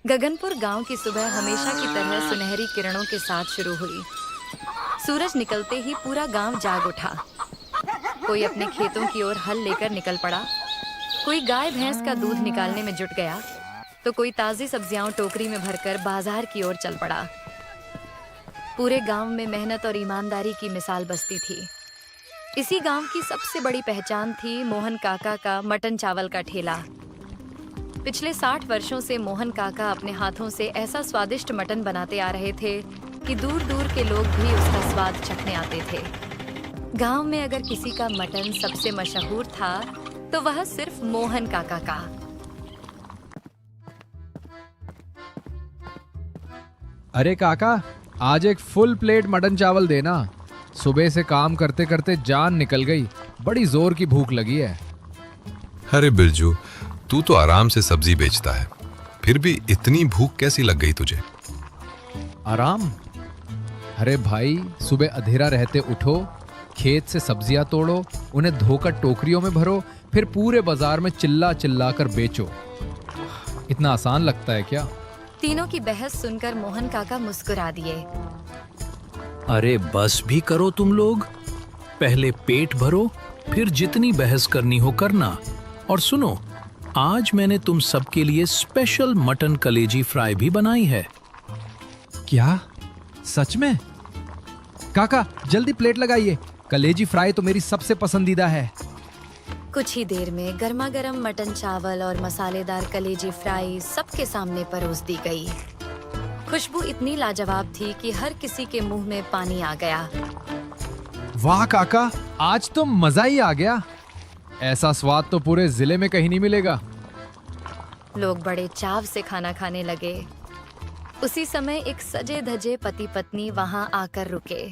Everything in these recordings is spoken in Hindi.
गगनपुर गांव की सुबह हमेशा की तरह सुनहरी किरणों के साथ शुरू हुई। सूरज निकलते ही पूरा गांव जाग उठा। कोई अपने खेतों की ओर हल लेकर निकल पड़ा, कोई गाय भैंस का दूध निकालने में जुट गया, तो कोई ताज़ी सब्जियां टोकरी में भरकर बाजार की ओर चल पड़ा। पूरे गांव में मेहनत और ईमानदारी की मिसाल बसती थी। इसी गांव की सबसे बड़ी पहचान थी मोहन काका का मटन चावल का ठेला। पिछले 60 वर्षों से मोहन काका अपने हाथों से ऐसा स्वादिष्ट मटन बनाते आ रहे थे कि दूर दूर के लोग भी उसका स्वाद चखने आते थे। गांव में अगर किसी का मटन सबसे मशहूर था तो वह सिर्फ मोहन काका का। अरे काका, आज एक फुल प्लेट मटन चावल देना। सुबह से काम करते करते जान निकल गई, बड़ी जोर की भूख लगी है। अरे बिरजू, तू तो आराम से सब्जी बेचता है, फिर भी इतनी भूख कैसी लग गई तुझे? आराम? अरे भाई, सुबह अंधेरा रहते उठो, खेत से सब्जियां तोड़ो, उन्हें धोकर टोकरियों में भरो, फिर पूरे बाजार में चिल्ला चिल्ला कर बेचो। इतना आसान लगता है क्या? तीनों की बहस सुनकर मोहन काका मुस्कुरा दिए। अरे बस भी करो तुम लोग, पहले पेट भरो, फिर जितनी बहस करनी हो करना। और सुनो, आज मैंने तुम सबके लिए स्पेशल मटन कलेजी फ्राई भी बनाई है। क्या? सच में? काका जल्दी प्लेट लगाइए, कलेजी फ्राई तो मेरी सबसे पसंदीदा है। कुछ ही देर में गर्मा गर्म मटन चावल और मसालेदार कलेजी फ्राई सबके सामने परोस दी गई। खुशबू इतनी लाजवाब थी कि हर किसी के मुंह में पानी आ गया। वाह काका, आज तो मजा ही आ गया। ऐसा स्वाद तो पूरे जिले में कहीं नहीं मिलेगा। लोग बड़े चाव से खाना खाने लगे। उसी समय एक सजे धजे पति पत्नी वहां आकर रुके।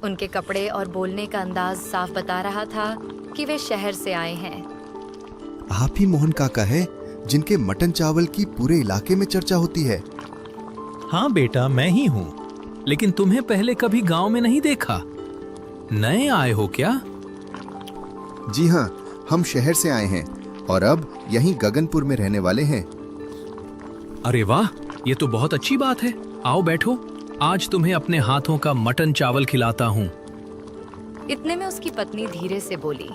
उनके कपड़े और बोलने का अंदाज साफ बता रहा था कि वे शहर से आए हैं। आप ही मोहन काका है जिनके मटन चावल की पूरे इलाके में चर्चा होती है। हाँ बेटा, मैं ही हूँ, लेकिन तुम्हें पहले कभी गांव में नहीं देखा। नए आए हो क्या? जी हाँ, हम शहर से आए हैं और अब यहीं गगनपुर में रहने वाले हैं। अरे वाह, ये तो बहुत अच्छी बात है। आओ बैठो, आज तुम्हें अपने हाथों का मटन चावल खिलाता हूँ। इतने में उसकी पत्नी धीरे से बोली,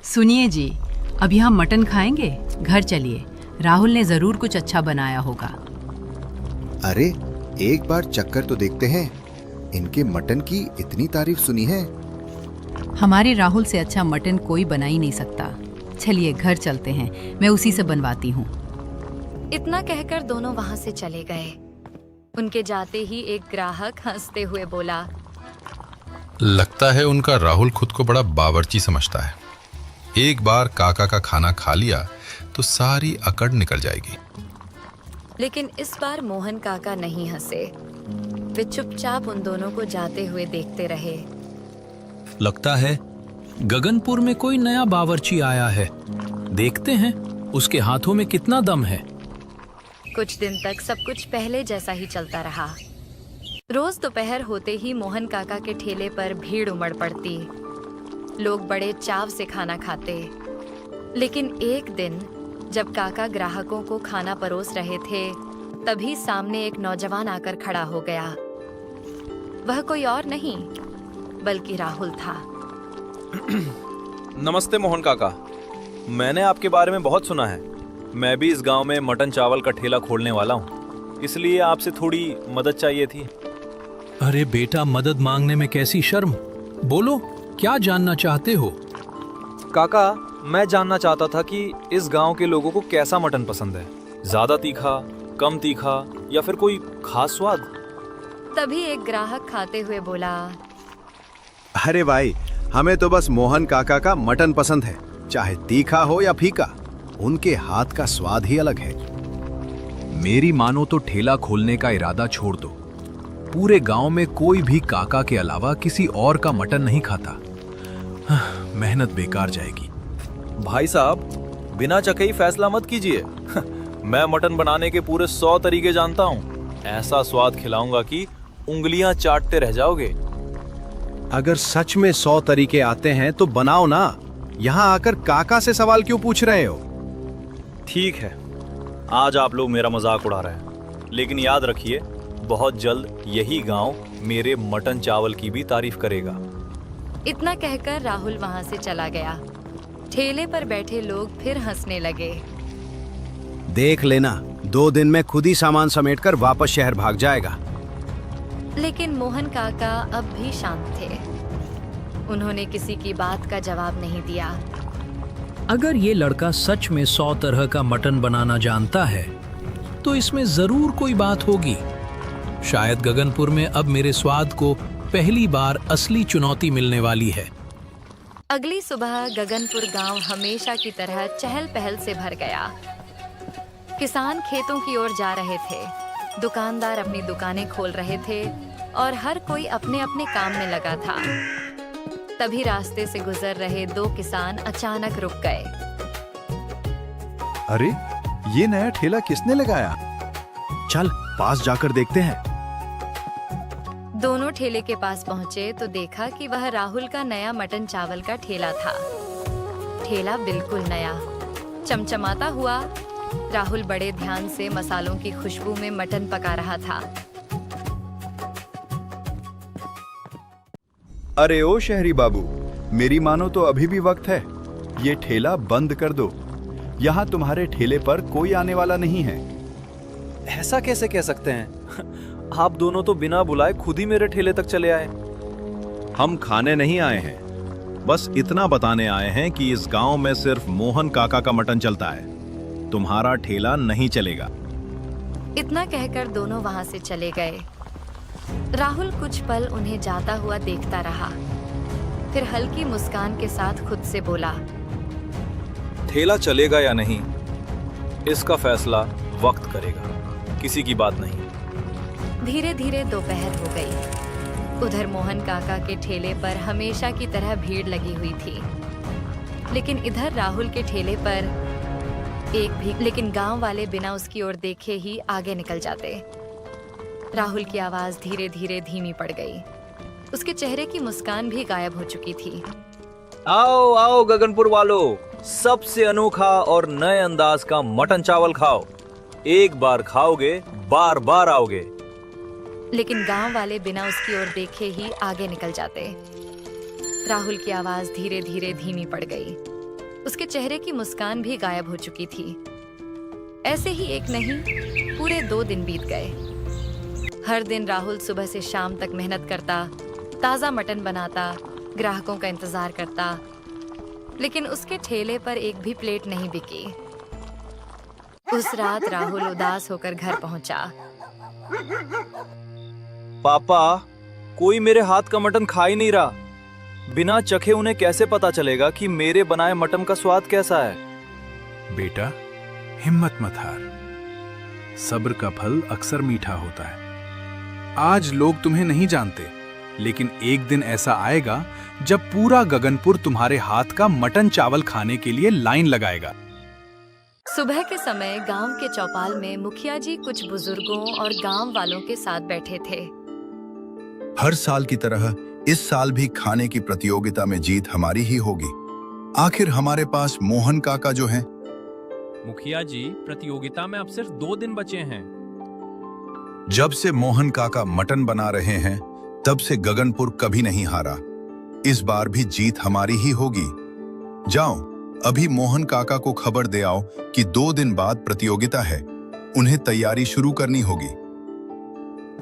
सुनिए जी, अभी हम मटन खाएंगे? घर चलिए, राहुल ने जरूर कुछ अच्छा बनाया होगा। अरे एक बार चक्कर तो देखते हैं, इनके मटन की इतनी तारीफ सुनी है। हमारे राहुल से अच्छा मटन कोई बना ही नहीं सकता। चलिए घर चलते हैं, मैं उसी से बनवाती हूँ। इतना कहकर दोनों वहां से चले गए। उनके जाते ही एक ग्राहक हंसते हुए बोला, लगता है उनका राहुल खुद को बड़ा बावर्ची समझता है। एक बार काका का खाना खा लिया तो सारी अकड़ निकल जाएगी। लेकिन इस बार मोहन काका नहीं हंसे। वे चुपचाप उन दोनों को जाते हुए देखते रहे। लगता है गगनपुर में कोई नया बावर्ची आया है। देखते हैं उसके हाथों में कितना दम है। कुछ दिन तक सब कुछ पहले जैसा ही चलता रहा। रोज दोपहर होते ही मोहन काका के ठेले पर भीड़ उमड़ पड़ती। लोग बड़े चाव से खाना खाते। लेकिन एक दिन जब काका ग्राहकों को खाना परोस रहे थे, तभी सामने एक नौजवान आकर खड़ा हो गया। वह कोई और नहीं बल्कि राहुल था। नमस्ते मोहन काका, मैंने आपके बारे में बहुत सुना है। मैं भी इस गांव में मटन चावल का ठेला खोलने वाला हूँ, इसलिए आपसे थोड़ी मदद चाहिए थी। अरे बेटा, मदद मांगने में कैसी शर्म। बोलो, क्या जानना चाहते हो? काका, मैं जानना चाहता था कि इस गांव के लोगों को कैसा मटन पसंद है। ज्यादा तीखा, कम तीखा या फिर कोई खास स्वाद? तभी एक ग्राहक खाते हुए बोला, अरे भाई, हमें तो बस मोहन काका का मटन पसंद है, चाहे तीखा हो या फीका। उनके हाथ का स्वाद ही अलग है। मेरी मानो तो ठेला खोलने का इरादा छोड़ दो। पूरे गांव में कोई भी काका के अलावा किसी और का मटन नहीं खाता। मेहनत बेकार जाएगी। भाई साहब, बिना चखे ही फैसला मत कीजिए। मैं मटन बनाने के पूरे 100 तरीके जानता हूँ। ऐसा स्वाद खिलाऊंगा कि उंगलियां चाटते रह जाओगे। अगर सच में 100 तरीके आते हैं तो बनाओ ना। यहाँ आकर काका से सवाल क्यों पूछ रहे हो? ठीक है, आज आप लोग मेरा मजाक उड़ा रहे हैं, लेकिन याद रखिए बहुत जल्द यही गांव मेरे मटन चावल की भी तारीफ करेगा। इतना कहकर राहुल वहां से चला गया। ठेले पर बैठे लोग फिर हंसने लगे। देख लेना, 2 दिन में खुद ही सामान समेटकर वापस शहर भाग जाएगा। लेकिन मोहन काका अब भी शांत थे। उन्होंने किसी की बात का जवाब नहीं दिया। अगर ये लड़का सच में 100 तरह का मटन बनाना जानता है तो इसमें जरूर कोई बात होगी। शायद गगनपुर में अब मेरे स्वाद को पहली बार असली चुनौती मिलने वाली है। अगली सुबह गगनपुर गांव हमेशा की तरह चहल पहल से भर गया। किसान खेतों की ओर जा रहे थे, दुकानदार अपनी दुकानें खोल रहे थे और हर कोई अपने अपने काम में लगा था। तभी रास्ते से गुजर रहे 2 किसान अचानक रुक गए। अरे, ये नया ठेला किसने लगाया? चल पास जाकर देखते हैं। दोनों ठेले के पास पहुंचे तो देखा कि वह राहुल का नया मटन चावल का ठेला था। ठेला बिल्कुल नया, चमचमाता हुआ। राहुल बड़े ध्यान से मसालों की खुशबू में मटन पका रहा था। अरे ओ शहरी बाबू, मेरी मानो तो अभी भी वक्त है। ये ठेला बंद कर दो। यहाँ तुम्हारे ठेले पर कोई आने वाला नहीं है। ऐसा कैसे कह सकते हैं? आप दोनों तो बिना बुलाए खुद ही मेरे ठेले तक चले आए। हम खाने नहीं आए हैं, बस इतना बताने आए हैं कि इस गांव में सिर्फ मोहन काका का मटन चलता है। तुम्हारा ठेला नहीं चलेगा। इतना कहकर दोनों वहां से चले गए। राहुल कुछ पल उन्हें जाता हुआ देखता रहा, फिर हल्की मुस्कान के साथ खुद से बोला, ठेला चलेगा या नहीं, इसका फैसला वक्त करेगा, किसी की बात नहीं। धीरे धीरे दोपहर हो गई। उधर मोहन काका के ठेले पर हमेशा की तरह भीड़ लगी हुई थी, लेकिन इधर राहुल के ठेले पर लेकिन गांव वाले बिना उसकी ओर देखे ही आगे निकल जाते। राहुल की आवाज धीरे धीरे धीमी पड़ गई। उसके चेहरे की मुस्कान भी गायब हो चुकी थी। आओ आओ गगनपुर वालों, सबसे अनोखा और नए अंदाज का मटन चावल खाओ। एक बार खाओगे बार बार आओगे। लेकिन गांव वाले बिना उसकी ओर देखे ही आगे निकल जाते। राहुल की आवाज धीरे धीरे धीमी पड़ गई। उसके चेहरे की मुस्कान भी गायब हो चुकी थी। ऐसे ही एक नहीं, पूरे 2 दिन बीत गए। हर दिन राहुल सुबह से शाम तक मेहनत करता, ताजा मटन बनाता, ग्राहकों का इंतजार करता, लेकिन उसके ठेले पर एक भी प्लेट नहीं बिकी। उस रात राहुल उदास होकर घर पहुंचा। पापा, कोई मेरे हाथ का मटन खा ही नहीं रहा। बिना चखे उन्हें कैसे पता चलेगा कि मेरे बनाए मटन का स्वाद कैसा है? बेटा, हिम्मत मत हार। सब्र का फल अक्सर मीठा होता है। आज लोग तुम्हें नहीं जानते, लेकिन एक दिन ऐसा आएगा जब पूरा गगनपुर तुम्हारे हाथ का मटन चावल खाने के लिए लाइन लगाएगा। सुबह के समय गांव के चौपाल में मुखिया जी कुछ बुजुर्गों और गांव वालों के साथ बैठे थे। हर साल की तरह इस साल भी खाने की प्रतियोगिता में जीत हमारी ही होगी। आखिर हमारे पास मोहन काका जो हैं। मुखिया जी, प्रतियोगिता में अब सिर्फ 2 दिन बचे हैं। जब से मोहन काका मटन बना रहे हैं, तब से गगनपुर कभी नहीं हारा। इस बार भी जीत हमारी ही होगी। जाओ, अभी मोहन काका को खबर दे आओ कि 2 दिन बाद प्रतियोगिता है। उन्हें तैयारी शुरू करनी होगी।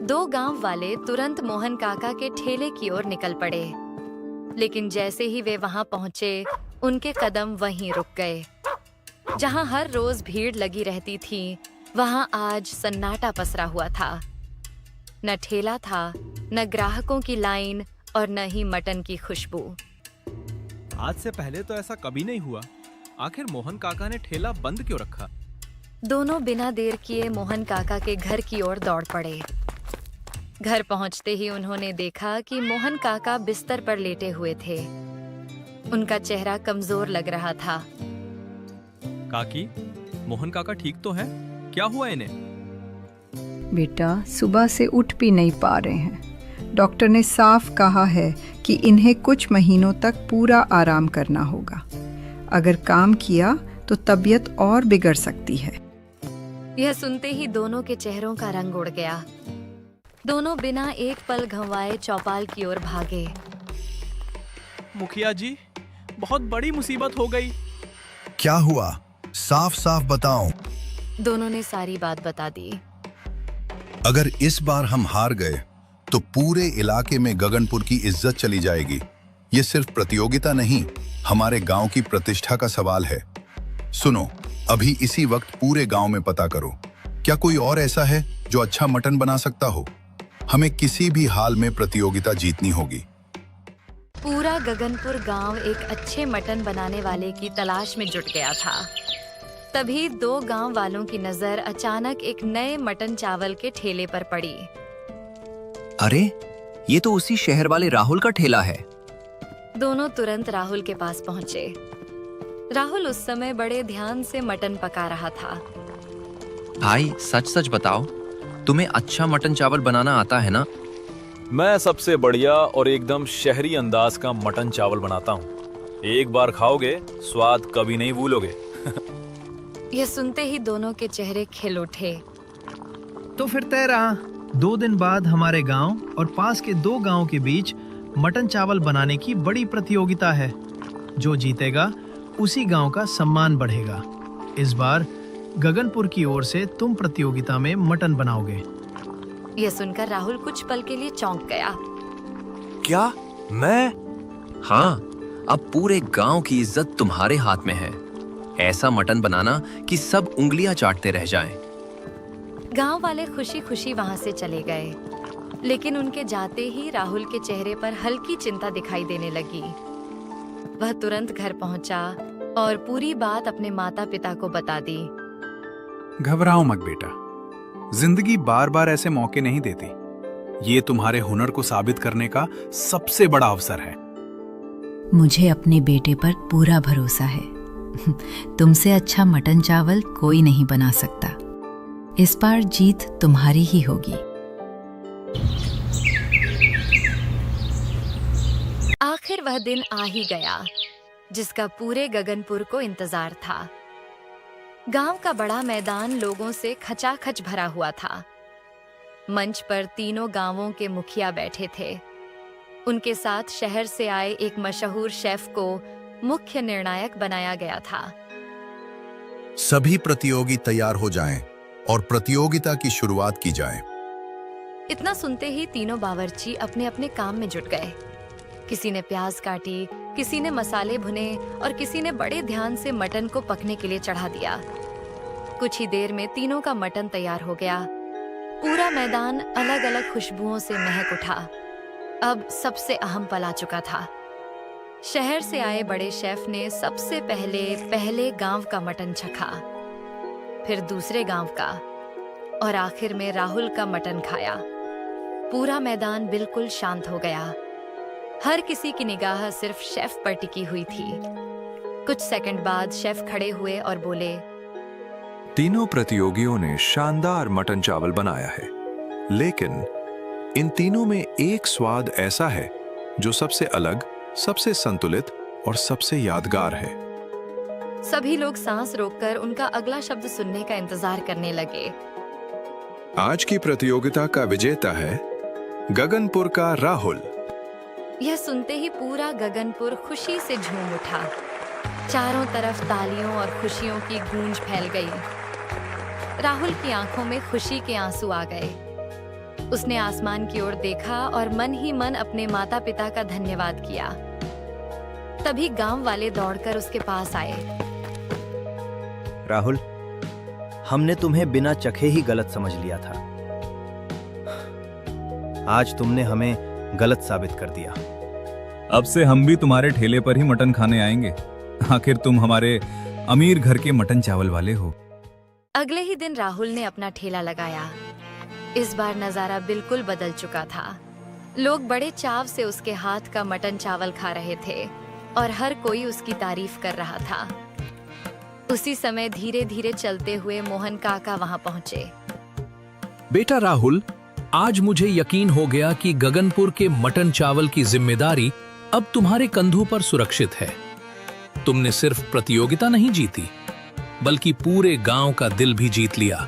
2 गांव वाले तुरंत मोहन काका के ठेले की ओर निकल पड़े, लेकिन जैसे ही वे वहां पहुंचे, उनके कदम वहीं रुक गए। जहां हर रोज भीड़ लगी रहती थी, वहां आज सन्नाटा पसरा हुआ था। न ठेला था, न ग्राहकों की लाइन और न ही मटन की खुशबू। आज से पहले तो ऐसा कभी नहीं हुआ। आखिर मोहन काका ने ठेला बंद क्यों रखा? दोनों बिना देर किए मोहन काका के घर की ओर दौड़ पड़े। घर पहुंचते ही उन्होंने देखा कि मोहन काका बिस्तर पर लेटे हुए थे। उनका चेहरा कमजोर लग रहा था। काकी, मोहन काका ठीक तो है? क्या हुआ इन्हें? बेटा, सुबह से उठ भी नहीं पा रहे हैं। डॉक्टर ने साफ कहा है कि इन्हें कुछ महीनों तक पूरा आराम करना होगा। अगर काम किया तो तबीयत और बिगड़ सकती है। यह सुनते ही दोनों के चेहरों का रंग उड़ गया। दोनों बिना एक पल गंवाए चौपाल की ओर भागे। मुखिया जी, बहुत बड़ी मुसीबत हो गई। क्या हुआ? साफ साफ बताओ। दोनों ने सारी बात बता दी। अगर इस बार हम हार गए तो पूरे इलाके में गगनपुर की इज्जत चली जाएगी। ये सिर्फ प्रतियोगिता नहीं, हमारे गांव की प्रतिष्ठा का सवाल है। सुनो, अभी इसी वक्त पूरे गांव में पता करो, क्या कोई और ऐसा है जो अच्छा मटन बना सकता हो? हमें किसी भी हाल में प्रतियोगिता जीतनी होगी। पूरा गगनपुर गांव एक अच्छे मटन बनाने वाले की तलाश में जुट गया था। तभी दो गांव वालों की नजर अचानक एक नए मटन चावल के ठेले पर पड़ी। अरे, ये तो उसी शहर वाले राहुल का ठेला है। दोनों तुरंत राहुल के पास पहुंचे। राहुल उस समय बड़े ध्यान से मटन पका रहा था। भाई, सच सच बताओ, तुम्हें अच्छा मटन चावल बनाना आता है ना? मैं सबसे बढ़िया और एकदम शहरी अंदाज का मटन चावल बनाता हूँ। एक बार खाओगे, स्वाद कभी नहीं भूलोगे। यह सुनते ही दोनों के चेहरे खिल उठे। तो फिर तय रहा, 2 दिन बाद हमारे गांव और पास के 2 गांव के बीच मटन चावल बनाने की बड़ी प्रतियोगिता है। जो जीतेगा उसी गांव का सम्मान बढ़ेगा। इस बार गगनपुर की ओर से तुम प्रतियोगिता में मटन बनाओगे। यह सुनकर राहुल कुछ पल के लिए चौंक गया। क्या? मैं? हाँ, अब पूरे गांव की इज्जत तुम्हारे हाथ में है। ऐसा मटन बनाना कि सब उंगलियां चाटते रह जाएं। गांव वाले खुशी खुशी वहां से चले गए, लेकिन उनके जाते ही राहुल के चेहरे पर हल्की चिंता दिखाई देने लगी। वह तुरंत घर पहुंचा और पूरी बात अपने माता पिता को बता दी। घबराओ मत बेटा, जिंदगी बार बार ऐसे मौके नहीं देती। ये तुम्हारे हुनर को साबित करने का सबसे बड़ा अवसर है। मुझे अपने बेटे पर पूरा भरोसा है। तुमसे अच्छा मटन चावल कोई नहीं बना सकता। इस बार जीत तुम्हारी ही होगी। आखिर वह दिन आ ही गया जिसका पूरे गगनपुर को इंतजार था। गांव का बड़ा मैदान लोगों से खचाखच भरा हुआ था। मंच पर तीनों गांवों के मुखिया बैठे थे। उनके साथ शहर से आए एक मशहूर शेफ को मुख्य निर्णायक बनाया गया था। सभी प्रतियोगी तैयार हो जाएं और प्रतियोगिता की शुरुआत की जाए। इतना सुनते ही तीनों बावर्ची अपने अपने काम में जुट गए। किसी ने प्याज काटी, किसी ने मसाले भुने और किसी ने बड़े ध्यान से मटन को पकने के लिए चढ़ा दिया। कुछ ही देर में तीनों का मटन तैयार हो गया। पूरा मैदान अलग अलग खुशबुओं से महक उठा। अब सबसे अहम पल आ चुका था। शहर से आए बड़े शेफ ने सबसे पहले गांव का मटन चखा, फिर दूसरे गांव का और आखिर में राहुल का मटन खाया। पूरा मैदान बिल्कुल शांत हो गया। हर किसी की निगाह सिर्फ शेफ पर टिकी हुई थी। कुछ सेकंड बाद शेफ खड़े हुए और बोले, तीनों प्रतियोगियों ने शानदार मटन चावल बनाया है, लेकिन इन तीनों में एक स्वाद ऐसा है जो सबसे अलग, सबसे संतुलित और सबसे यादगार है। सभी लोग सांस रोककर उनका अगला शब्द सुनने का इंतजार करने लगे। आज की प्रतियोगिता का विजेता है गगनपुर का राहुल। यह सुनते ही पूरा गगनपुर खुशी से झूम उठा। चारों तरफ तालियों और खुशियों की गूंज फैल गई। राहुल की आंखों में खुशी के आंसू आ गए। उसने आसमान की ओर देखा और मन ही मन अपने माता पिता का धन्यवाद किया। तभी गांव वाले दौड़कर उसके पास आए। राहुल, हमने तुम्हें बिना चखे ही गलत समझ लिया था। आज तुमने हमें गलत साबित कर दिया। अब से हम भी तुम्हारे ठेले पर ही मटन खाने आएंगे। आखिर तुम हमारे अमीर घर के मटन चावल वाले हो। अगले ही दिन राहुल ने अपना ठेला लगाया। इस बार नजारा बिल्कुल बदल चुका था। लोग बड़े चाव से उसके हाथ का मटन चावल खा रहे थे और हर कोई उसकी तारीफ कर रहा था। उसी समय धीरे धीरे चलते हुए मोहन काका वहां पहुंचे। बेटा राहुल, आज मुझे यकीन हो गया कि गगनपुर के मटन चावल की जिम्मेदारी अब तुम्हारे कंधों पर सुरक्षित है। तुमने सिर्फ प्रतियोगिता नहीं जीती, बल्कि पूरे गांव का दिल भी जीत लिया।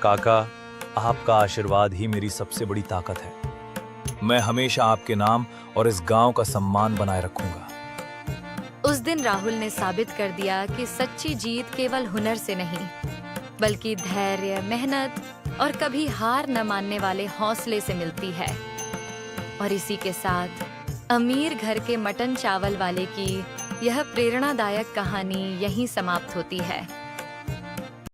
काका, आपका आशीर्वाद ही मेरी सबसे बड़ी ताकत है। मैं हमेशा आपके नाम और इस गांव का सम्मान बनाए रखूंगा। उस दिन राहुल ने साबित कर दिया कि सच्ची जीत केवल हुनर से नहीं, बल्कि धैर्य, मेहनत और कभी हार न मानने वाले हौसले से मिलती है। और इसी के साथ अमीर घर के मटन चावल वाले की यह प्रेरणादायक कहानी यहीं समाप्त होती है।